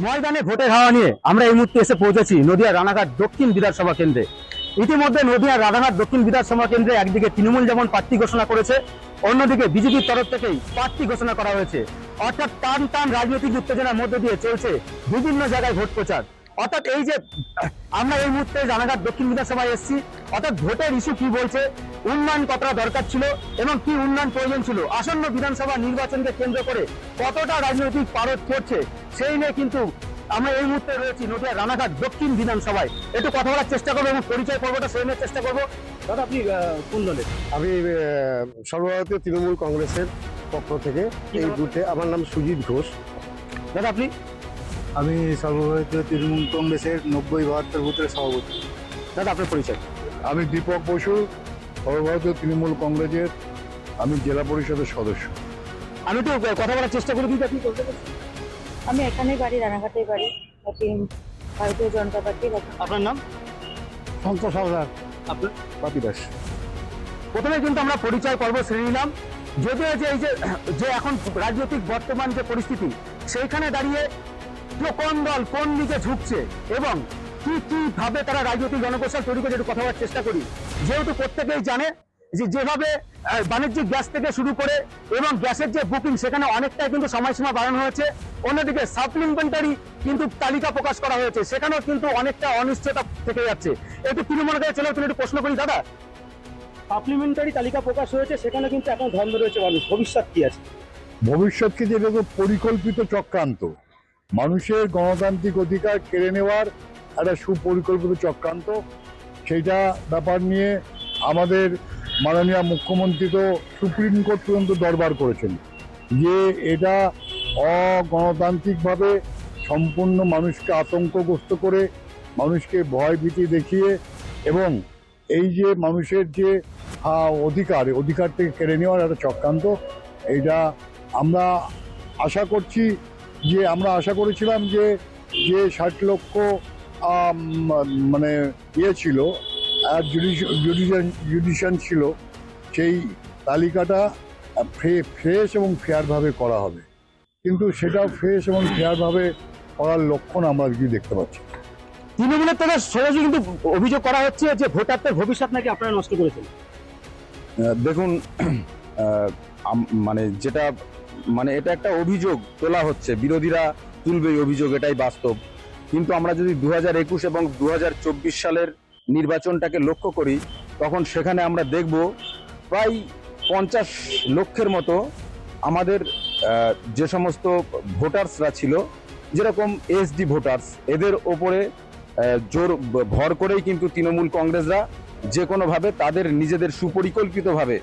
ময়দানে ভোটের হাওয়া নিয়ে আমরা এই মুহূর্তে এসে পৌঁছেছি নদিয়া রানাঘাট দক্ষিণ বিধানসভা কেন্দ্রে। ইতিমধ্যে নদিয়া রানাঘাট দক্ষিণ বিধানসভা কেন্দ্রে একদিকে তৃণমূল যেমন প্রার্থী ঘোষণা করেছে, অন্যদিকে বিজেপির তরফ থেকেই প্রার্থী ঘোষণা করা হয়েছে। অর্থাৎ টান টান রাজনৈতিক উত্তেজনার মধ্য দিয়ে চলছে বিভিন্ন জায়গায় ভোট প্রচার। অর্থাৎ এই যে আমরা এই মুহূর্তে রানাঘাট দক্ষিণ বিধানসভায় এসেছি, অর্থাৎ ভোটের ইস্যু কি বলছে, উন্নয়ন কতটা দরকার ছিল এবং কি উন্নয়ন প্রয়োজন ছিল, আসন্ন বিধানসভা নির্বাচনকে কেন্দ্র করে কতটা রাজনৈতিক পারদ পড়ছে, সেই নিয়ে কিন্তু আমরা এই মুহূর্তে রয়েছি নদিয়া রানাঘাট দক্ষিণ বিধানসভায়। একটু কথা বলার চেষ্টা করবো এবং পরিচয় পর্বটা সেই নেওয়ার চেষ্টা করবো। দাদা, আপনি কোন দলের? আমি সর্বভারতীয় তৃণমূল কংগ্রেসের পক্ষ থেকে এই বুথে। আমার নাম সুজিত ঘোষ। দাদা, আপনি? আমি সর্বভারতীয় তৃণমূল কংগ্রেসের 90-72 বুথের সভাপতি। দাদা, আপনার পরিচয়? আমি দীপক বসু, সর্বভারতীয় তৃণমূল কংগ্রেসের আমি জেলা পরিষদের সদস্য। আমি একটু কথা বলার চেষ্টা করে দিই। আপনি বলতে পারছেন? আমি এখানেই বাড়ি, রানাঘাটেই বাড়ি, ভারতীয় জনতা পার্টি। আপনার নাম? সন্তোষ হালদার। আপনার? বাপি দাস। প্রথমে কিন্তু আমরা পরিচয় পর্ব সেরে নিলাম। যদিও যে এই যে এখন রাজনৈতিক বর্তমান যে পরিস্থিতি, সেইখানে দাঁড়িয়ে কোন দল কোন দিকে ঝুঁকছে এবং কি কি ভাবে তারা রাজনৈতিক জনকৌশল তৈরি করে একটু কথা বলার চেষ্টা করি। যেহেতু প্রত্যেকেই জানে যে যেভাবে বাণিজ্যিক গ্যাস থেকে শুরু করে এবং গ্যাসের যে বুকিং, সেখানে অনেকটাই কিন্তু সময়সীমা বাড়ানো হয়েছে। অন্যদিকে সাপ্লিমেন্টারি কিন্তু তালিকা প্রকাশ করা হয়েছে, সেখানেও কিন্তু অনেকটা অনিশ্চয়তা থেকে যাচ্ছে। একটু তৃণমূলের কাছে চলে একটু প্রশ্ন করি। দাদা, সাপ্লিমেন্টারি তালিকা প্রকাশ হয়েছে, সেখানে কিন্তু এখন ধন্দ রয়েছে মানুষ, ভবিষ্যৎ কি আছে? ভবিষ্যৎকে যেটা তো পরিকল্পিত চক্রান্ত, মানুষের গণতান্ত্রিক অধিকার কেড়ে নেওয়ার একটা সুপরিকল্পিত চক্রান্ত, সেইটা ব্যাপার নিয়ে আমাদের মাননীয় মুখ্যমন্ত্রী তো সুপ্রিম কোর্ট পর্যন্ত দরবার করেছেন যে এটা অগণতান্ত্রিকভাবে সম্পূর্ণ মানুষকে আতঙ্কগ্রস্ত করে, মানুষকে ভয় ভীতি দেখিয়ে এবং এই যে মানুষের যে অধিকার থেকে কেড়ে নেওয়ার একটা চক্রান্ত, এইটা আমরা আশা করছি যে আমরা আশা করেছিলাম যে 60 লক্ষ মানে ছিল, জুডিশন ছিল, সেই তালিকাটা ফ্রেশ এবং ফেয়ারভাবে করা হবে, কিন্তু সেটাও ফ্রেশ এবং ফেয়ারভাবে করার লক্ষণ আমরা কিছু দেখতে পাচ্ছি। তৃণমূলের থেকে সরাসরি কিন্তু অভিযোগ করা হচ্ছে যে ভোটারদের ভবিষ্যৎ নাকি আপনারা নষ্ট করেছেন। দেখুন, মানে যেটা মানে এটা একটা অভিযোগ তোলা হচ্ছে, বিরোধীরা তুলবে এই অভিযোগ, এটাই বাস্তব। কিন্তু আমরা যদি 2021 এবং 2024 সালের নির্বাচনটাকে লক্ষ্য করি, তখন সেখানে আমরা দেখব প্রায় 50 লক্ষের মতো আমাদের যে সমস্ত ভোটার্সরা ছিল, যেরকম এসডি ভোটার্স, এদের ওপরে জোর ভর করেই কিন্তু তৃণমূল কংগ্রেসরা যে কোনোভাবে তাদের নিজেদের সুপরিকল্পিতভাবে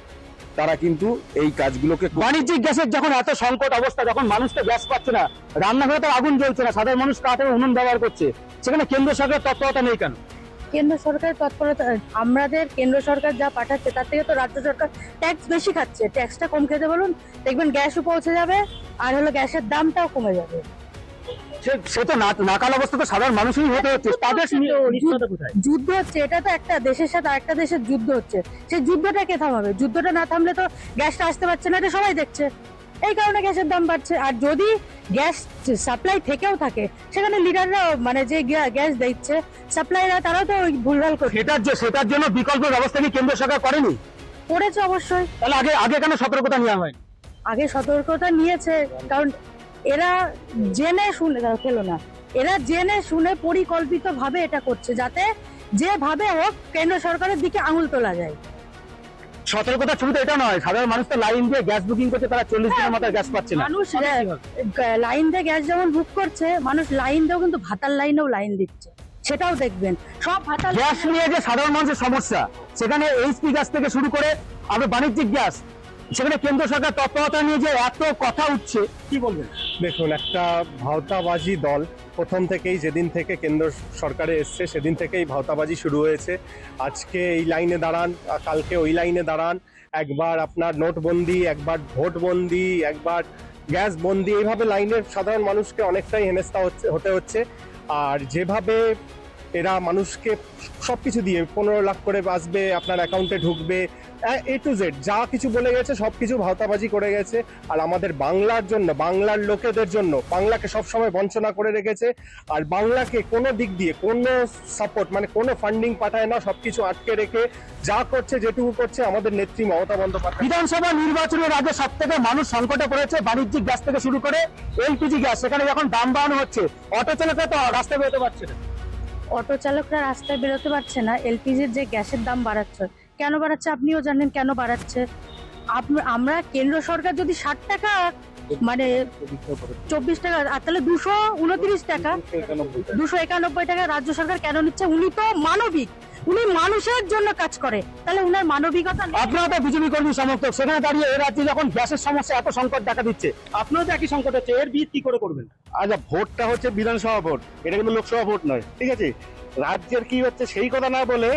তারা কিন্তু এই কাজগুলোকে। বাণিজ্যিক গ্যাসের যখন এত সংকট অবস্থা, যখন মানুষকে গ্যাস পাচ্ছে না, রান্নাঘরে তো আগুন জ্বলছে না, সাধারণ মানুষ কাঠে উনুন ব্যবহার করছে, সেখানে কেন্দ্র সরকারের তৎপরতা নেই কেন? কেন্দ্র সরকারের তৎপরতা, আমাদের কেন্দ্র সরকার যা পাঠাচ্ছে তার থেকে তো রাজ্য সরকার ট্যাক্স বেশি খাচ্ছে। ট্যাক্সটা কম খেতে বলুন, দেখবেন গ্যাসও পৌঁছে যাবে, আর হলো গ্যাসের দামটাও কমে যাবে। সে তো নাকাল অবস্থা তো সাধারণ মানুষই হতে হচ্ছে। তাদের যুদ্ধ হচ্ছে, এটা তো একটা দেশের সাথে আরেকটা দেশের যুদ্ধ হচ্ছে, সেই যুদ্ধটা কে থামাবে? যুদ্ধটা না থামলে তো গ্যাসটা আসতে পারছে না, এটা সবাই দেখছে। এই কারণে গ্যাসের দাম বাড়ছে। আর যদি গ্যাস সাপ্লাই থেকেও থাকে, সেখানে লিডাররা মানে যে গ্যাস দিচ্ছে সাপ্লাইরা, তারাও তো ভুলভাল করছে। সেটার জন্য বিকল্প ব্যবস্থা কি কেন্দ্র সরকার করেনি? করেছে অবশ্যই। তাহলে আগে কেন সতর্কতা নেওয়া হয়? আগে সতর্কতা নিয়েছে, কারণ এরা জেনে শুনে খেলো না, এরা জেনে শুনে পরিকল্পিত ভাবে এটা করছে, যাতে যেভাবে হোক কেন্দ্র সরকারের দিকে আঙুল তোলা যায়। সতর্কতা শুরুতে এটা নয়, সাধারণ মানুষ তো লাইন দিয়ে গ্যাস বুকিং করছে, তারা 40 দিনের মাথায় গ্যাস পাচ্ছে না। মানুষ লাইন দিয়ে গ্যাস যেমন বুক করছে, মানুষ লাইন দিয়েও কিন্তু ভাতার লাইনেও লাইন দিচ্ছে, সেটাও দেখবেন। সব ভাতার গ্যাস নিয়ে যে সাধারণ মানুষের সমস্যা, সেখানে এইচপি গ্যাস থেকে শুরু করে আবার বাণিজ্যিক গ্যাস, সেখানে কেন্দ্র সরকার তৎপরতা নিয়ে যে এত কথা উঠছে, কি বলবেন? দেখুন, একটা ভাওতাবাজি দল প্রথম থেকেই, যেদিন থেকে কেন্দ্র সরকারে এসছে সেদিন থেকেই ভাওতাবাজি শুরু হয়েছে। আজকে এই লাইনে দাঁড়ান, কালকে ওই লাইনে দাঁড়ান, একবার আপনার নোটবন্দি, একবার ভোটবন্দি, একবার গ্যাস বন্দি, এইভাবে লাইনের সাধারণ মানুষকে অনেকটাই হেনস্থা হতে হচ্ছে। আর যেভাবে এরা মানুষকে সব কিছু দিয়ে 15 লাখ করে আসবে, আপনার অ্যাকাউন্টে ঢুকবে, A to Z যা কিছু বলে গেছে সব কিছু ভাওতাবাজি করে গেছে। আর আমাদের বাংলার জন্য, বাংলার লোকেদের জন্য বাংলাকে সবসময় বঞ্চনা করে রেখেছে। আর বাংলাকে কোনো দিক দিয়ে কোনো সাপোর্ট মানে কোনো ফান্ডিং পাঠায় না, সবকিছু আটকে রেখে যা করছে, যেটুকু করছে আমাদের নেত্রী মমতা বন্দ্যোপাধ্যায়। বিধানসভা নির্বাচনের আগে সব থেকে মানুষ সংকটে পড়েছে, বাণিজ্যিক গ্যাস থেকে শুরু করে এলপিজি গ্যাস, সেখানে যখন দাম বাড়ানো হচ্ছে অটো চালকরা তো রাস্তায় বেরোতে পারছে না। অটো চালকরা রাস্তায় বেরোতে পারছে না, এলপিজির যে গ্যাসের দাম বাড়াচ্ছে, কেন বাড়াচ্ছে আপনিও জানেন কেন বাড়াচ্ছে। আমরা কেন্দ্র সরকার যদি 60 টাকা মানে 24 টাকা, আর তাহলে 229 টাকা, 291 টাকা রাজ্য সরকার কেন নিচ্ছে? উনি তো মানবিক, উনি মানুষের জন্য কাজ করে, তাহলে উনার মানবিকতা নেই। আপনারা তো বিজেপি কর্মী সমর্থক, সেখানে দাঁড়িয়ে এ রাজ্যে যখন গ্যাসের সমস্যা এত সংকট দেখা দিচ্ছে, আপনারও তো একই সংকট হচ্ছে, এর বিয়ে কি করে করবেন? আচ্ছা, ভোটটা হচ্ছে বিধানসভা ভোট, এটা কিন্তু লোকসভা ভোট নয়, ঠিক আছে? রাজ্যের কি হচ্ছে সেই কথা না বলে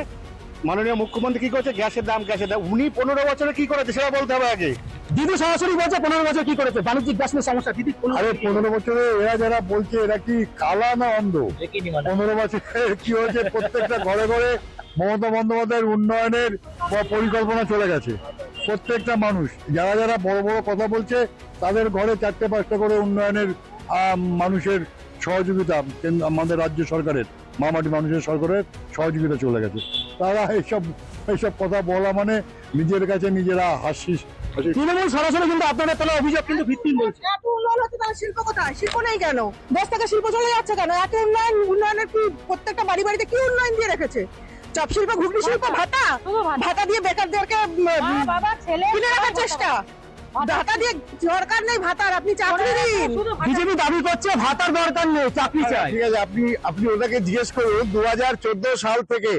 মাননীয় মুখ্যমন্ত্রী কি করছে, গ্যাসের দাম উনি 15 বছরে কি করেছে সেটা বলতে হবে আগে। দিদি সরাসরি বলছে 15 বছর কি করেছে বাণিজ্যিক গ্যাস নিয়ে সমস্যা। দিদি আরে 15 বছরে এরা যারা বলছে এরা কি কালা না অন্ধ? 15 বছরে কি হয়েছে, প্রত্যেকটা ঘরে ঘরে মমতা বন্দ্যোপাধ্যায়ের উন্নয়নের পরিকল্পনা চলে গেছে। প্রত্যেকটা মানুষ যারা যারা বড় বড় কথা বলছে তাদের ঘরে 4-5টা করে উন্নয়নের মানুষের সহযোগিতা আমাদের রাজ্য সরকারের, মামাটি মানুষের সরকারের সহযোগিতা চলে গেছে। তারা এইসব কথা বলা মানে নিজের কাছে নিজেরা হাসিস। তৃণমূল সরাসরি কিন্তু আপনাদের তোলা অভিযোগ কিন্তু ভিত্তিহীন বলছে। এত উন্নয়ন হচ্ছে, তাহলে শিল্প কোথায়? শিল্প নেই কেন? 10 টাকা শিল্প চলে যাচ্ছে কেন? এত উন্নয়নের কি প্রত্যেকটা বাড়িতে কি উন্নয়ন দিয়ে রেখেছে? চপ শিল্প, ঘুগনি শিল্প, ভাতা দিয়ে বেকারদেরকে বাবা ছেলে কিনে রাখার চেষ্টা। ভাতা দিয়ে দরকার নেই ভাতার, আপনি চাকরি দিন। বিজেপি দাবি করছে ভাতার দরকার নেই, চাকরি চাই। ঠিক আছে, আপনি ওটাকে জিজ্ঞেস করুন 2014 সাল থেকে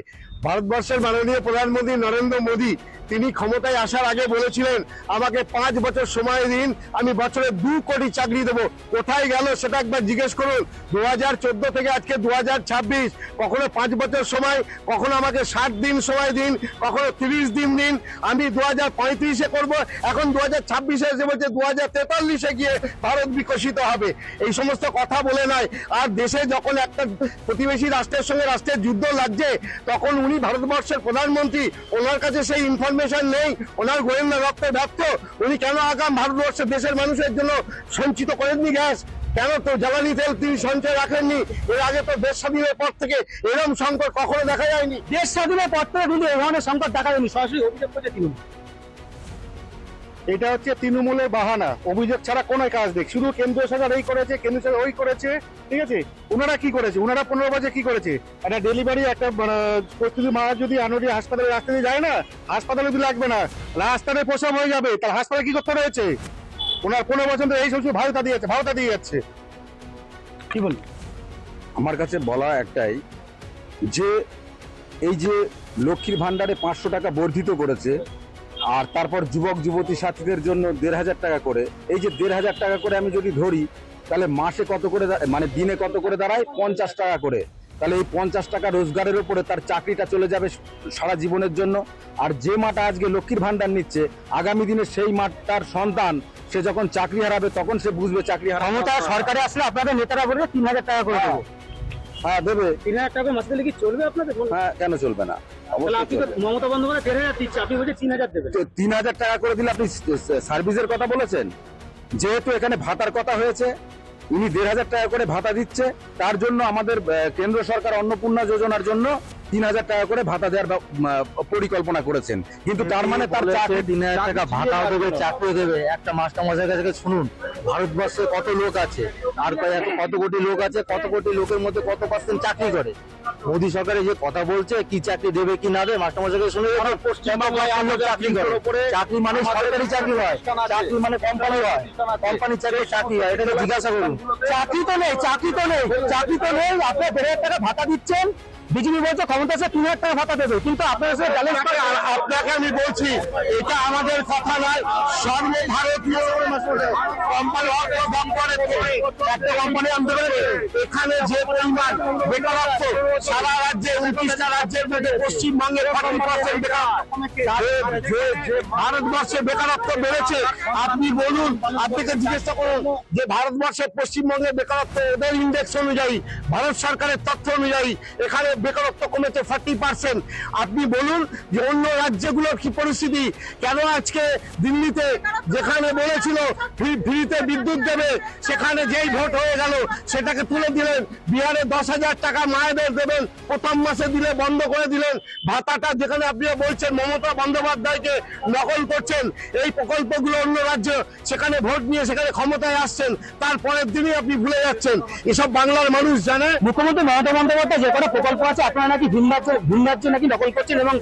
ভারতবর্ষের মাননীয় প্রধানমন্ত্রী নরেন্দ্র মোদী তিনি ক্ষমতায় আসার আগে বলেছিলেন আমাকে 5 বছর সময় দিন, আমি বছরে 2 কোটি চাকরি দেবো। কোথায় গেল সেটা একবার জিজ্ঞেস করুন। 2014 থেকে আজকে 2026, কখনো 5 বছর সময়, কখনো আমাকে 60 দিন সময় দিন, কখনো 30 দিন দিন, আমি 2035-এ করবো। এখন 2026-এ এসে বলছে 2043-এ গিয়ে ভারত বিকশিত হবে। এই সমস্ত কথা বলে নয়। আর দেশে যখন একটা প্রতিবেশী রাষ্ট্রের সঙ্গে রাষ্ট্রের যুদ্ধ লাগছে, তখন উনি ভারতবর্ষের প্রধানমন্ত্রী, ওনার কাছে সেই ইনফরমেশন নেই, ওনার গোয়েন্দা রক্তে ব্যর্থ। উনি কেন আগাম ভারতবর্ষের দেশের মানুষের জন্য সঞ্চিত করেননি গ্যাস? কেন তো জ্বালানি তেল তিনি সঞ্চয় রাখেননি? এর আগে তো দেশ স্বাধীনের পর থেকে এরকম সংকট কখনো দেখা যায়নি। দেশ স্বাধীনের পর থেকে কিন্তু এই ধরনের সংকট দেখা যায়নি, সরাসরি অভিযোগ করছে তৃণমূল। এটা হচ্ছে তৃণমূলের বাহানা, অভিযোগ ছাড়া কোনো কাজ নেই। শুধু কেন্দ্র সরকার এই করেছে, কেন্দ্র সরকার ওই করেছে, ঠিক আছে? ওনারা কি করেছে? ওনারা 15 বছর কি করেছে? একটা ডেলিভারি, একটা প্রস্তুতি মা যদি আনোয়ারি হাসপাতালে রাস্তা দিয়ে যায় না, হাসপাতালে যদি লাগবে না, রাস্তাতে প্রসব হয়ে যাবে, তার হাসপাতালে কি করতে রয়েছে? ওনার 15 বছর ধরে এই সমস্ত ভারতা দিয়ে যাচ্ছে। কি বলবো? আমার কাছে বলা একটাই, যে এই যে লক্ষ্মীর ভান্ডারে 500 টাকা বর্ধিত করেছে, আর তারপর যুবক যুবতী সাথীদের জন্য 1500 টাকা করে, এই যে 1500 টাকা করে আমি যদি ধরি, তাহলে মাসে কত করে, মানে দিনে কত করে দাঁড়ায়? 50 টাকা করে। তাহলে এই 50 টাকা রোজগারের উপরে তার চাকরিটা চলে যাবে সারা জীবনের জন্য। আর যে মাটা আজকে লক্ষ্মীর ভান্ডার নিচ্ছে, আগামী দিনে সেই মাটার সন্তান সে যখন চাকরি হারাবে, তখন সে বুঝবে চাকরি ক্ষমতা সরকারে আসলে আপনাদের নেতারা বলবে 3000 টাকা করে দেবো। হ্যাঁ দেবে। 3000 টাকা মাসে দিলে কি চলবে আপনাদের? হ্যাঁ, কেন চলবে না? তাহলে আপনি তো মমতা বন্দ্যোপাধ্যায় 1500 দিচ্ছে, আপনি বলছেন 3000 দেবেন। 3000 টাকা করে দিলে আপনি সার্ভিসের কথা বলেছেন। যেহেতু এখানে ভাতার কথা হয়েছে, উনি 1500 টাকা করে ভাতা দিচ্ছে, তার জন্য আমাদের কেন্দ্র সরকার অন্নপূর্ণা যোজনার জন্য 3000 টাকা করে ভাতা দেওয়ার পরিকল্পনা করেছেন। কিন্তু তার মানে তার 3000 টাকা ভাতাও দেবে, চাকরি দেবে। একটা মাস্টারমশাইয়ের কাছে শুনুন, ভারতবর্ষে কত লোক আছে, আর কত কোটি লোক আছে, কত কোটি লোকের মধ্যে কত পার্সেন্ট চাকরি করে? মোদী সরকারে যে কথা বলছে কি চাকরি দেবে কি না দেবে, মাস্টারমশাইকে শুনে পশ্চিমবাংলায় চাকরি করে। চাকরি মানে সরকারি চাকরি হয়, চাকরি মানে কোম্পানি হয়, কোম্পানির চাকরি হয়। এটা জিজ্ঞাসা করুন। চাকরি তো নেই, চাকরি তো নেই, চাকরি তো নেই। আপনি 1500 টাকা ভাতা দিচ্ছেন, বিজেপি বলছে ক্ষমতা আছে 3000 টাকা ভাতা দেবে, কিন্তু আপনার সাথে ব্যালেন্স করে। আপনাকে আমি বলছি, এটা আমাদের কথা নয়, সর্বভারতীয় কোম্পানি একটা কোম্পানি আনতে পারে। এখানে যে পরিমাণ বেকারত্ব, সারা রাজ্যে 29টা রাজ্যের মধ্যে পশ্চিমবঙ্গের 40% বেকারত্ব, যে ভারতবর্ষে বেকারত্ব বেড়েছে। আপনি বলুন, আপনাকে জিজ্ঞাসা করুন যে ভারতবর্ষের পশ্চিমবঙ্গের বেকারত্ব ওদের ইন্ডেক্স অনুযায়ী, ভারত সরকারের তথ্য অনুযায়ী এখানে বেকারত্ব কমেছে 40%। আপনি বলুন যে অন্য রাজ্যগুলোর কি পরিস্থিতি, কেন আজকে দিল্লিতে যেখানে বলেছিল ফ্রিতে বিদ্যুৎ দেবে, সেখানে যেই ভোট হয়ে গেল সেটাকে তুলে দিলেন। বিহারে 10,000 টাকা মায়েদের দেবেন, প্রথম মাসে দিলে বন্ধ করে দিলেন। ভাতাটা যেখানে আপনি বলছেন মমতা বন্দ্যোপাধ্যায়কে নকল করছেন, এই প্রকল্পগুলো অন্য রাজ্য, সেখানে ভোট নিয়ে সেখানে ক্ষমতায় আসছেন, তারপরের দিনই আপনি ভুলে যাচ্ছেন। এসব বাংলার মানুষ জানে। মুখ্যমন্ত্রী মমতা বন্দ্যোপাধ্যায় যে কটা প্রকল্প আছে আপনারা নাকি ভিন রাজ্যে নাকি নকল করছেন এবং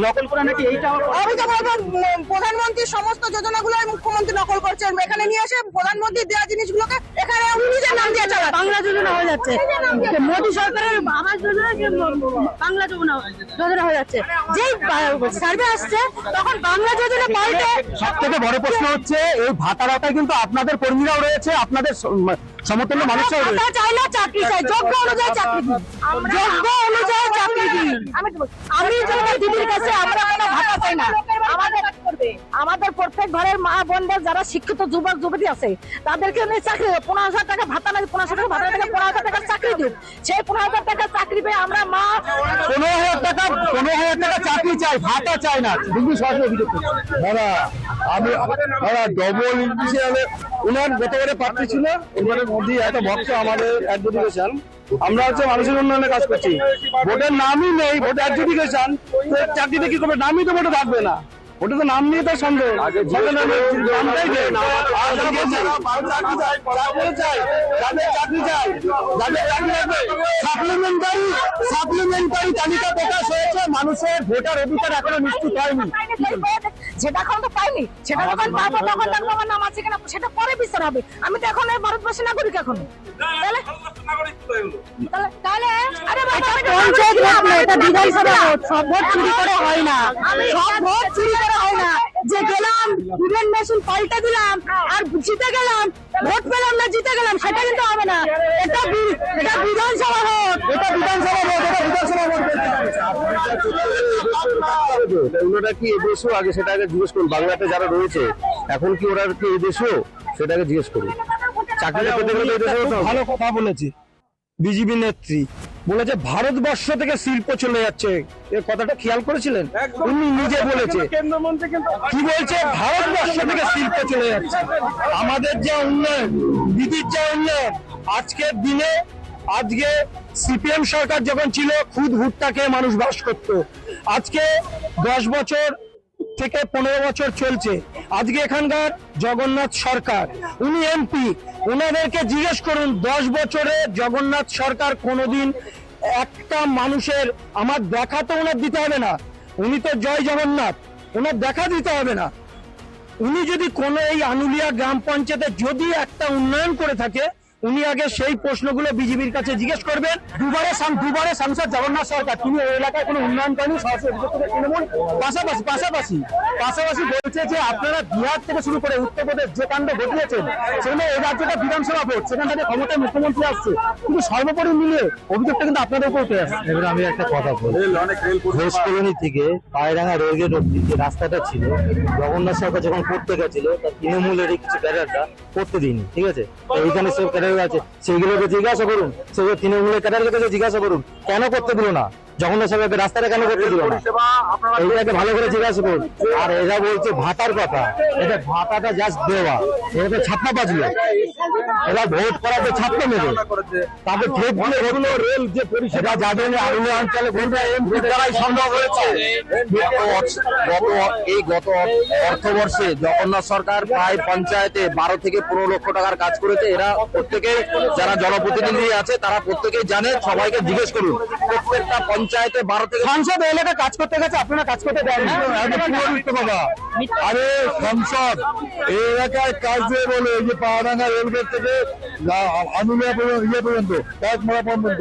নকল করে নাকি এইটাও আমি তো বলবো প্রধানমন্ত্রীর সমস্ত যোজনাগুলো মুখ্যমন্ত্রী নকল করছেন। এখানে নিয়ে এসে প্রধানমন্ত্রী দেওয়া জিনিসগুলোকে এখানে উনি নিজের নাম দিয়ে চালান। বাংলা যোজনা হয়ে যাচ্ছে, মোদী সরকারের আবাস যোজনা বাংলা যোজনা হয়ে যাচ্ছে। যেই সার্ভে আসছে তখন বাংলা যোজনা পাল্টে। সব থেকে বড় প্রশ্ন হচ্ছে এই ভাতার আওতায় কিন্তু আপনাদের কর্মীরাও রয়েছে, আপনাদের সমতুল্য মানুষরাও রয়েছে। ভাতা চাই না, চাকরি চাই, যোগ্য অনুযায়ী চাকরি দিন, যোগ্য অনুযায়ী চাকরি দিন। আমি যেটা দিদির কাছে আমরা কোনো ভাতা চাই না। আমাদের প্রত্যেক ঘরের মা বোনদের যারা শিক্ষিত যুবক যুবতী আছে তাদেরকে নিয়ে চাকরি 15,000 টাকা ভাতা না, 15,000 টাকা ভাতা থেকে 15,000 টাকা চাকরি দিন। সেই 15,000 টাকা চাকরি পেয়ে আমরা মা 15,000 টাকা চাকরি চাই, ভাতা চাই না। দিদি সরাসরি অভিযোগ করছে। দাদা আমি ডবল ইন্ডিশিয়ালে ওনার গতবারে প্রার্থী ছিল, ওনার মোদী এত ভক্ত আমাদের অ্যাডজুডিকেশন। আমরা হচ্ছে মানুষের উন্নয়নে কাজ করছি, ভোটের নামই নেই, ভোট অ্যাডজুডিকেশন। চাকরিতে কি করবে, নামই তো ভোটে থাকবে না, ওটা তো নাম নিয়ে তো সন্দেহ। সাপ্লিমেন্টারি তালিকা প্রকাশ হয়েছে, মানুষের ভোটার অধিকার এখনো নিশ্চিত হয়নি। যেটা এখন তো পাইনি, সেটা যখন পাবো তখন দেখবো আমার নাম আছে কিনা, সেটা পরে বিচার হবে। আমি তো এখন ভারতবর্ষে নাগরিক এখন। তাহলে আরে বাবা, পঞ্চায়েত ভোট না, এটা বিধানসভা ভোট। সব ভোট চুরি করে হয় না, সব ভোট চুরি করে হয় না। যে গেলাম ইভিএম মেশিন পাল্টে দিলাম আর জিতে গেলাম, ভোট পেলাম না জিতে গেলাম, সেটা কিন্তু হবে না। এটা বিধানসভা ভোট, এটা বিধানসভা ভোট, এটা বিধানসভা ভোট। ওনারা কি এদেশও আগে সেটা আগে জিজ্ঞেস করুন, বাংলাতে যারা রয়েছে এখন কি ওরা কি এদেশও সেটাকে জিজ্ঞেস করুন। চাকরিটা পেতে গেলে এদেশেও তো ভালো কথা বলেছি বিজেপি নেত্রী, বলেছে ভারতবর্ষ থেকে শিল্প চলে যাচ্ছে। এই কথাটা খেয়াল করেছিলেন? উনি নিজে বলেছে, কি বলছে, ভারতবর্ষ থেকে শিল্প চলে যাচ্ছে। আমাদের যে উন্নয়ন, দিদির যে উন্নয়ন, আজকের দিনে আজকে সিপিএম সরকার যখন ছিল খুদ ভুট্টা খেয়ে মানুষ বাস করত। আজকে 10 বছর থেকে 15 বছর চলছে। আজকে এখানকার জগন্নাথ সরকার, উনি এমপি, ওনাদেরকে জিজ্ঞেস করুন 10 বছরে জগন্নাথ সরকার কোনোদিন একটা মানুষের আমার দেখা তো ওনার দিতে হবে না, উনি তো জয় জগন্নাথ, ওনার দেখা দিতে হবে না। উনি যদি কোনো এই আনুলিয়া গ্রাম পঞ্চায়েতে যদি একটা উন্নয়ন করে থাকে, উনি আগে সেই প্রশ্নগুলো বিজেপির কাছে জিজ্ঞেস করবেন। দুবারে সাংসদ জগন্নাথ সরকার, তিনি ওই এলাকায় কোনো উন্নয়ন করেনি, সরাসরি অভিযোগ করে তৃণমূল। পাশাপাশি বলছে যে আপনারা বিহার থেকে শুরু করে উত্তরপ্রদেশ যে কাণ্ড ঘটিয়েছেন, সেখানে এই রাজ্যটা বিধানসভা ভোট, সেখান থেকে ক্ষমতায় মুখ্যমন্ত্রী আসছে, কিন্তু সর্বোপরি মিলিয়ে অভিযোগটা কিন্তু আপনাদের উপর উঠে আসছে। এবার আমি একটা কথা বলি, ঘোষ কলোনি থেকে পায়রাঙ্গা রেলগেট অব্দি যে রাস্তাটা ছিল, জগন্নাথ সরকার যখন করতে গেছিল তার তৃণমূলের কিছু ক্যাডাররা করতে দিইনি, ঠিক আছে? এইখানে সব ক্যাডার আছে, সেইগুলোকে জিজ্ঞাসা করুন, সেগুলো তৃণমূলের ক্যাডারের কাছে জিজ্ঞাসা করুন কেন করতে দিল না, জগন্নাথ সরকারকে রাস্তাটা কেন করতে দিল না, এইটাকে ভালো করে জিজ্ঞাসা করুন। আর এরা বলছে ভাতার কথা, এটা ভাতাটা জাস্ট দেওয়া, এটা তো ছাপ্পা বাজলো, এরা ভোট করাতে ছাপ্পা নেবে, তারপর এগুলো রেল যে পরিষেবা যাদের আরুলি অঞ্চলে এমপি দ্বারাই সম্ভব হয়েছে। গত অর্থবর্ষে জগন্নাথ সরকার প্রায় পঞ্চায়েতে 12 থেকে 15 লক্ষ টাকার কাজ করেছে। এরা প্রত্যেকে যারা জনপ্রতিনিধি আছে তারা প্রত্যেকেই জানে, সবাইকে জিজ্ঞেস করুন। প্রত্যেকটা পঞ্চায়েতে 12 থেকে সংসদ এলাকায় কাজ করতে গেছে, আপনারা কাজ করতে দেন না। আরে সংসদ এই এলাকায় কাজ দিয়ে বলে, এই যে পাহাড়াঙ্গা রেলগেট থেকে আনুলিয়া পর্যন্ত কয়েকমারা পর্যন্ত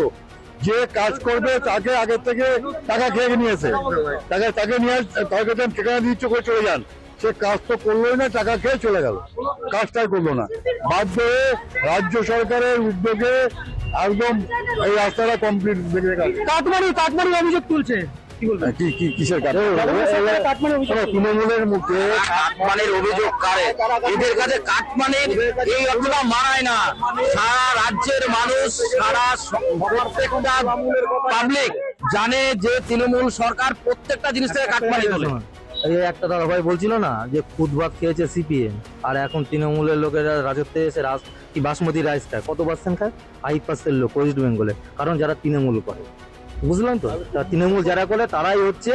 যে কাজ করবে তাকে আগের থেকে টাকা খেয়ে নিয়েছে, তাকে নিয়ে তাকে ঠিকানা দিচ্ছে করে চলে যান। সে কাজ তো করলোই না, টাকা খেয়ে চলে গেল, কাজটাই করলো না। বাধ্য হয়ে রাজ্য সরকারের উদ্যোগে একদম এই রাস্তাটা কমপ্লিট দেখে গেল। কাটমানি অভিযোগ তুলছে, কিসের কাজ? তৃণমূলের মুখে কাটমানির অভিযোগ কারে? এদের কাছে কাটমানির এই অর্থটা মানায় না। সারা রাজ্যের মানুষ, সারা প্রত্যেকটা পাবলিক জানে যে তৃণমূল সরকার প্রত্যেকটা জিনিস থেকে কাটমানি তোলে। এই একটা দাদা ভাই বলছিল না যে খুদ ভাত খেয়েছে সিপিএম, আর এখন তৃণমূলের লোকেরা রাজত্বে এসে কি বাসমতি রাইস খায়, কত পার্সেন্ট খায়? 5% লোক ওয়েস্ট বেঙ্গলে, কারণ যারা তৃণমূল করে, বুঝলাম তো, তা তৃণমূল যারা করে তারাই হচ্ছে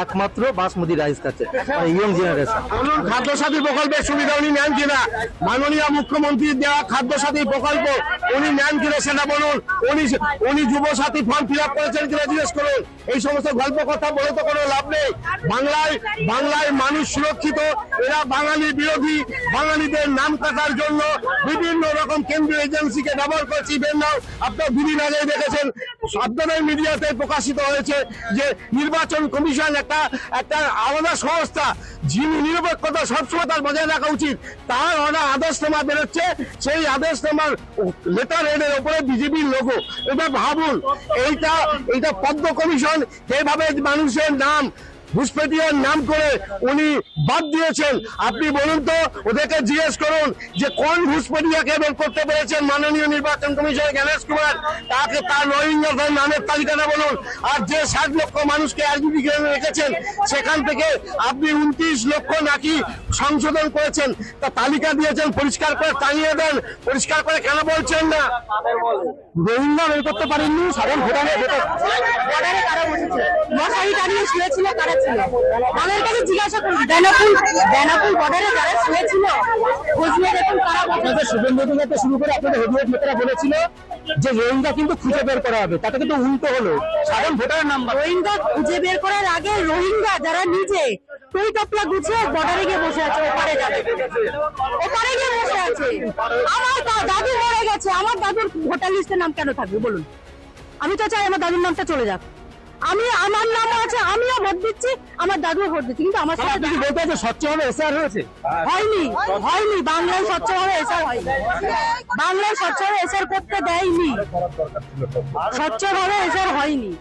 একমাত্র বাসমতি রাইস খাচ্ছে, ইয়ং জেনারেশন। বলুন খাদ্যসাথী প্রকল্পের সুবিধা উনি নেন কিনা? মাননীয় মুখ্যমন্ত্রীর দেওয়া খাদ্যসাথী প্রকল্প উনি নেন কিনা সেটা বলুন। উনি যুব সাথী ফর্ম ফিল আপ করেছেন কিনা জিজ্ঞেস করুন। এই সমস্ত গল্প কথা বলে তো কোনো লাভ নেই। বাংলায় মানুষ সুরক্ষিত। এরা বাঙালি বিরোধী, বাঙালিদের নাম কাটার জন্য বিভিন্ন রকম কেন্দ্রীয় এজেন্সিকে ব্যবহার করছে। ইভেন নাও আপনার দুদিন আগে দেখেছেন আপনাদের মিডিয়াতে প্রকাশিত হয়েছে যে নির্বাচন কমিশন একটা আলাদা সংস্থা, যিনি নিরপেক্ষতা সবসময় তার বজায় রাখা উচিত, তার আদেশনামা বেরোচ্ছে, সেই আদেশনামার লেটার হেডের উপরে বিজেপির লোগো। এবার ভাবুন, এইটা পদ্ম কমিশন যেভাবে মানুষের নাম ঘুষপেটিয়ার নাম করে উনি বাদ দিয়েছেন। আপনি বলুন তো, ওদেরকে জিজ্ঞেস করুন যে কোন ঘুষপেটিয়াকে বের করতে পেরেছেন মাননীয় নির্বাচন কমিশনার জ্ঞানেশ কুমার, তাকে তার রোহিঙ্গাদের নামের তালিকাটা বলুন। আর যে 60 লক্ষ মানুষকে এসডিপি রেখেছেন সেখান থেকে আপনি 29 লক্ষ নাকি সংশোধন করেছেন, তা তালিকা দিয়েছেন, পরিষ্কার করে টাঙিয়ে দেন। পরিষ্কার করে কেন বলছেন না? রোহিঙ্গা বের করতে পারেননি, সাধারণ ভোটারে বর্ডারে কারা বসেছে, মশারি টানিয়ে শুয়েছিল কারা ছিল, তাদের কাছে জিজ্ঞাসা করুন। বেনাপুল বর্ডারে যারা শুয়েছিল খোঁজ নিয়ে দেখুন কারা বসেছে। আপনাদের শুভেন্দু অধিকারী শুরু করে আপনাদের হেভিওয়েট নেতারা বলেছিল যে রোহিঙ্গা কিন্তু খুঁজে বের করা হবে, তাতে কিন্তু উল্টো হলো, সাধারণ ভোটারের নাম্বার। রোহিঙ্গা খুঁজে বের করার আগে রোহিঙ্গা যারা নিজে টই টপলা গুছিয়ে বর্ডারে গিয়ে বসে আছে, ওপারে যাবে, ওপারে গিয়ে বসে আছে। আমার দাদু মরে গেছে, আমার দাদুর ভোটার লিস্টের নাম কেন থাকবে বলুন? আমি তো চাই আমার দাদুর নামটা চলে যাক। আমার নাম আছে, আমিও ভোট দিচ্ছি, আমার দাদুও ভোট দিচ্ছি, কিন্তু আমার সাথে আপনি কি বলতে চাচ্ছেন স্বচ্ছভাবে এসআর হয়েছে? হয়নি। বাংলায় স্বচ্ছভাবে এসআর হয়নি, বাংলায় স্বচ্ছভাবে এসআর করতে দেয়নি, স্বচ্ছভাবে এসআর হয়নি।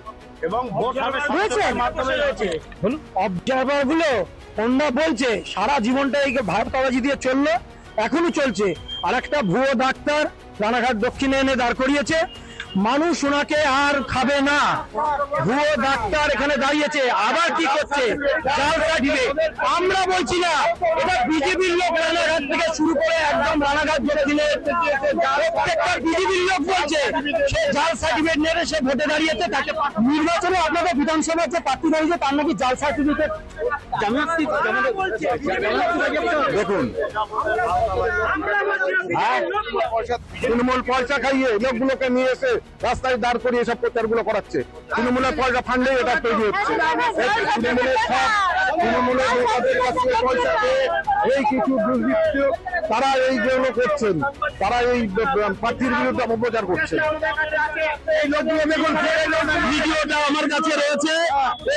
অবজারভার গুলো অন্য বলছে সারা জীবনটা এই ভারতবাজি দিয়ে চললো, এখনো চলছে। আর একটা ভুয়ো ডাক্তার রানাঘাট দক্ষিণে এনে দাঁড় করিয়েছে, মানুষ ওনাকে আর খাবে না। ভুয়ো ডাক্তার এখানে দাঁড়িয়েছে, আবার কি করছে? জাল সার্টিফিকেট। আমরা বলছি না, এটা বিজেপির লোক রানাঘাট থেকে শুরু করে একদম রানাঘাট জেলে দিলে প্রত্যেকটা বিজেপির লোক বলছে সে জাল সার্টিফিকেট নিয়ে সে ভোটে দাঁড়িয়েছে। তাকে নির্বাচনে আপনাদের বিধানসভার যে প্রার্থী দাঁড়িয়েছে তার নাকি জাল সার্টিফিকেট। দেখুন, তৃণমূল পয়সা খাইয়ে লোকগুলোকে নিয়ে এসে রাস্তায় দাঁড় করিয়ে সব প্রচারগুলো করাচ্ছে। তৃণমূলের পয়সা ফান্ডে এটা তৈরি হচ্ছে। তৃণমূলের নেতাদের কাছে পয়সা পেয়ে এই কিছু দুর্বৃত্ত তারা এই জন্য করছেন, তারা এই প্রার্থীর বিরুদ্ধে অপপ্রচার করছে। এই লোকগুলো দেখুন, ভিডিওটা আমার কাছে রয়েছে,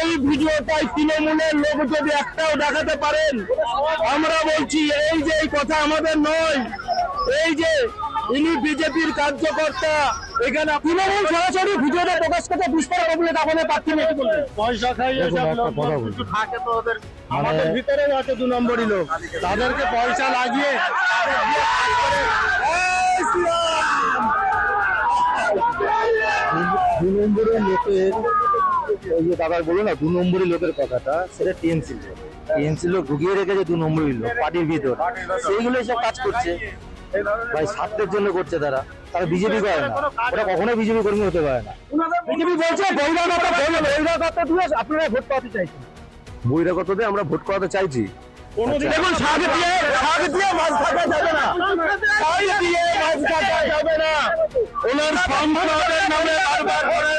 এই ভিডিওটাই তৃণমূলের লোক যদি একটাও দেখাতে পারেন, আমরা বলছি এই যে এই কথা আমাদের নয়, এই যে ইনি বিজেপির কার্যকর্তা, এখানে তৃণমূল সরাসরি ভিডিওটা প্রকাশ করতে দুষ্কর বলে আপনাদের প্রার্থী নেই বলবেন। পয়সা খাইয়ে কিছু থাকে তো ওদের, আমাদের ভিতরেও আছে 2 নম্বরই লোক, তাদেরকে পয়সা লাগিয়ে দু নম্বরের লোকের, ওই যে দাদা বলো না 2 নম্বরই লোকের কথাটা, সেটা টিএমসি লোক ঢুকিয়ে রেখেছে 2 নম্বরই লোক পার্টির ভিতর, সেইগুলো এসব কাজ করছে ভাই, স্বার্থের জন্য করছে তারা বিজেপি করে না, ওরা কখনো বিজেপি কর্মী হতে পারে না। বিজেপি বলছে বহিরাগত দিয়ে আপনারা ভোট পাওয়াতে চাইছেন। বহিরাগত দিয়ে আমরা ভোট করাতে চাইছি। দেখুন, শাক দিয়ে মাছ থাকা যাবে না, শাক দিয়ে মাছ থাকা যাবে না। ওনার সংসদের নামে বারবার করে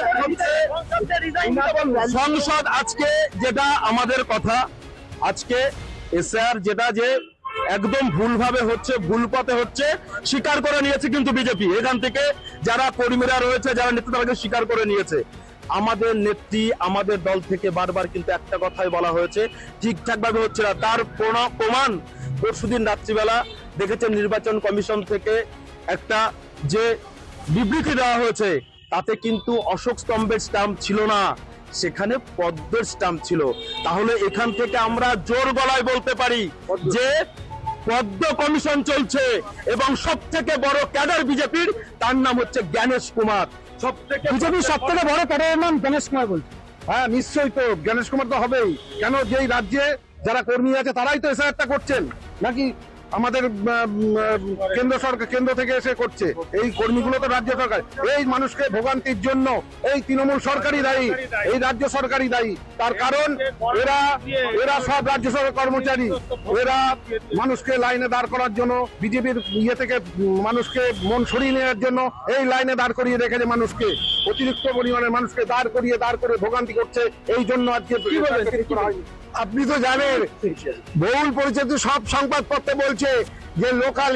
সংসদ আজকে যেটা আমাদের কথা, আজকে এসআর যেটা যে একদম ভুলভাবে হচ্ছে, ভুল পথে হচ্ছে, স্বীকার করে নিয়েছে কিন্তু বিজেপি। এখান থেকে যারা কর্মীরা রয়েছে, যারা নেতা, তাদেরকে স্বীকার করে নিয়েছে। আমাদের নেত্রী, আমাদের দল থেকে বারবার কিন্তু একটা কথাই বলা হয়েছে, ঠিকঠাক ভাবে হচ্ছে না। তার প্রমাণ পরশুদিন রাত্রিবেলা দেখেছেন নির্বাচন কমিশন থেকে একটা যে বিবৃতি দেওয়া হয়েছে, তাতে কিন্তু অশোক স্তম্ভের স্ট্যাম্প ছিল না, সেখানে পদ্মের স্ট্যাম্প ছিল। তাহলে এখান থেকে আমরা জোর গলায় বলতে পারি যে পদ্ম কমিশন চলছে এবং সব থেকে বড় ক্যাডার বিজেপির, তার নাম হচ্ছে জ্ঞানেশ কুমার। বিজেপির সব থেকে বড় ক্যাডারের নাম গণেশ কুমার বলছে। হ্যাঁ নিশ্চয়ই, তো গণেশ কুমার তো হবেই। কেন, যেই রাজ্যে যারা কর্মী আছে তারাই তো এসআইআরটা করছেন, নাকি আমাদের কেন্দ্র থেকে এসে করছে? এই কর্মীগুলো তো রাজ্য সরকার। এই মানুষকে ভোগান্তির জন্য এই তৃণমূল সরকারই দায়ী, এই রাজ্য সরকারই দায়ী। তার কারণ এরা সব রাজ্য সরকার কর্মচারী, এরা মানুষকে লাইনে দাঁড় করার জন্য, বিজেপির ইয়ে থেকে মানুষকে মন সরিয়ে নেওয়ার জন্য এই লাইনে দাঁড় করিয়ে রেখেছে মানুষকে, অতিরিক্ত পরিমাণে মানুষকে দাঁড় করে ভোগান্তি করছে। এই জন্য আজকে কি বলবেন? আপনি তো জানেন, বহুল পরিচিত সব সংবাদপত্রে বলছে যে লোকাল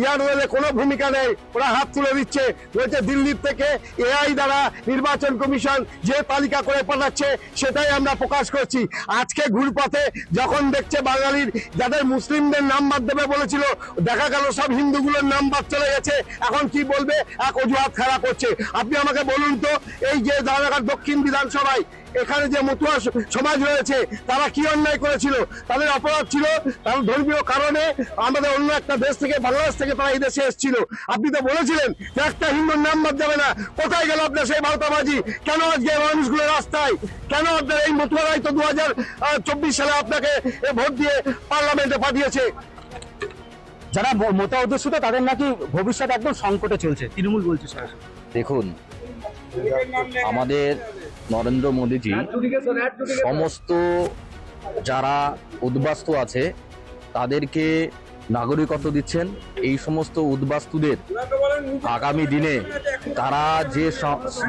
ইয়ারওয়েলে কোনো ভূমিকা নেই, ওরা হাত তুলে দিচ্ছে। বলছে দিল্লির থেকে এআই দ্বারা নির্বাচন কমিশন যে তালিকা করে পাঠাচ্ছে সেটাই আমরা প্রকাশ করছি। আজকে ঘুরপথে যখন দেখছে বাঙালির যাদের মুসলিমদের নাম বাদ দেবে বলেছিল, দেখা গেল সব হিন্দুগুলোর নাম বাদ চলে গেছে। এখন কি বলবে? এক অজুহাত খাড়া করছে। আপনি আমাকে বলুন তো, এই যে রানাঘাট দক্ষিণ বিধানসভায় এখানে যে মতুয়া সমাজ রয়েছে তারা কি অন্যায় করেছিল? তাদের অপরাধ ছিল তার ধর্মীয় কারণে আমাদের অন্য একটা দেশ থেকে, বাংলাদেশ থেকে তারা এই দেশে এসেছিল। আপনি তো বলেছিলেন যে একটা হিন্দুর নাম বাদ যাবে না। কোথায় গেল আপনার সেই ভাওতাবাজি? কেন আজকে মানুষগুলো রাস্তায়? কেন আপনার এই মতুয়ারাই তো 2024 সালে আপনাকে ভোট দিয়ে পার্লামেন্টে পাঠিয়েছে? যারা মতুয়া অধ্যুষিত তাদের নাকি ভবিষ্যৎ একদম সংকটে চলছে, তৃণমূল বলছে সরাসরি। দেখুন, আমাদের নরেন্দ্র মোদীজি সমস্ত যারা উদ্বাস্তু আছে তাদেরকে নাগরিকত্ব দিচ্ছেন। এই সমস্ত উদ্বাস্তুদের আগামী দিনে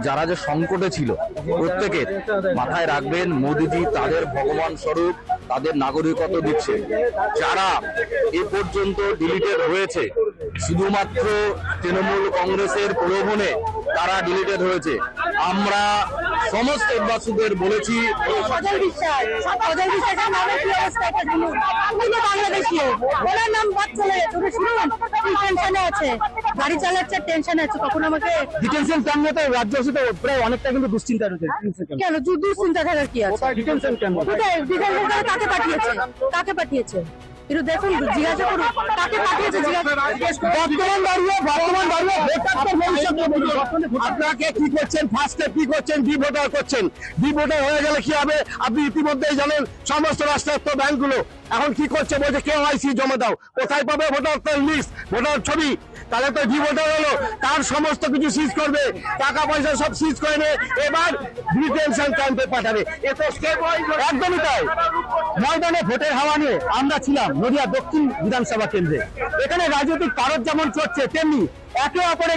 যারা যে সংকটে ছিল প্রত্যেকের মাথায় রাখবেন, মোদীজি তাদের ভগবান স্বরূপ তাদের নাগরিকত্ব দিচ্ছে। যারা এ পর্যন্ত ডিলিটেড হয়েছে শুধুমাত্র তৃণমূল কংগ্রেসের প্রলোভনে তারা ডিলিটেড হয়েছে। আমরা সমস্ত উদ্বাস্তুদের বলেছি, সজল বিশ্বাস নামে কি অবস্থা একটা শুনুন। আপনি তো বাংলাদেশী, ওনার নাম বাদ চলে গেছে, ওটা শুনুন। টেনশনে আছে, গাড়ি চালাচ্ছে, টেনশনে আছে। তখন আমাকে ডিটেনশন ক্যাম্পে তো রাজ্য প্রায় অনেকটা কিন্তু দুশ্চিন্তা রয়েছে। কেন দুশ্চিন্তা থাকার কি আছে? ডিটেনশন ক্যাম্প কোথায় ডিটেনশন ক্যাম্পে কাকে পাঠিয়েছে? কাকে পাঠিয়েছে একটু দেখুন, জিজ্ঞাসা করুন কাকে পাঠিয়েছে। বর্তমান দাঁড়িয়ে আপনাকে কি করছেন? ফার্স্টে কি করছেন? ডিভোটার করছেন। ডিভোটার হয়ে গেলে কি হবে? আপনি ইতিমধ্যেই জানেন সমস্ত রাষ্ট্রায়ত্ত ব্যাংকগুলো এখন কি করছে, বলছে কেওয়াইসি জমা দাও। কোথায় পাবে ভোটার লিস্ট, ভোটার ছবি? তাহলে তো ডিভোটার হলো, তার সমস্ত কিছু সিজ করবে, টাকা পয়সা সব সিজ করে নেবে, এবার ডিটেনশন ক্যাম্পে পাঠাবে। এ তো একদমই তাই। ময়দানে ভোটের হাওয়া নিয়ে আমরা ছিলাম নদিয়া দক্ষিণ বিধানসভা কেন্দ্রে। এখানে রাজনৈতিক পারদ যেমন চলছে, তেমনি একে অপরে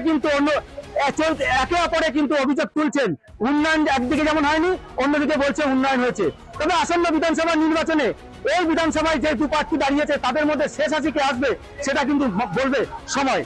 কিন্তু অভিযোগ তুলছেন। উন্নয়ন একদিকে যেমন হয়নি, অন্যদিকে বলছে উন্নয়ন হয়েছে। তবে আসন্ন বিধানসভা নির্বাচনে এই বিধানসভায় যে দু প্রার্থী দাঁড়িয়েছে তাদের মধ্যে শেষ হাসি কে আসবে সেটা কিন্তু বলবে সময়।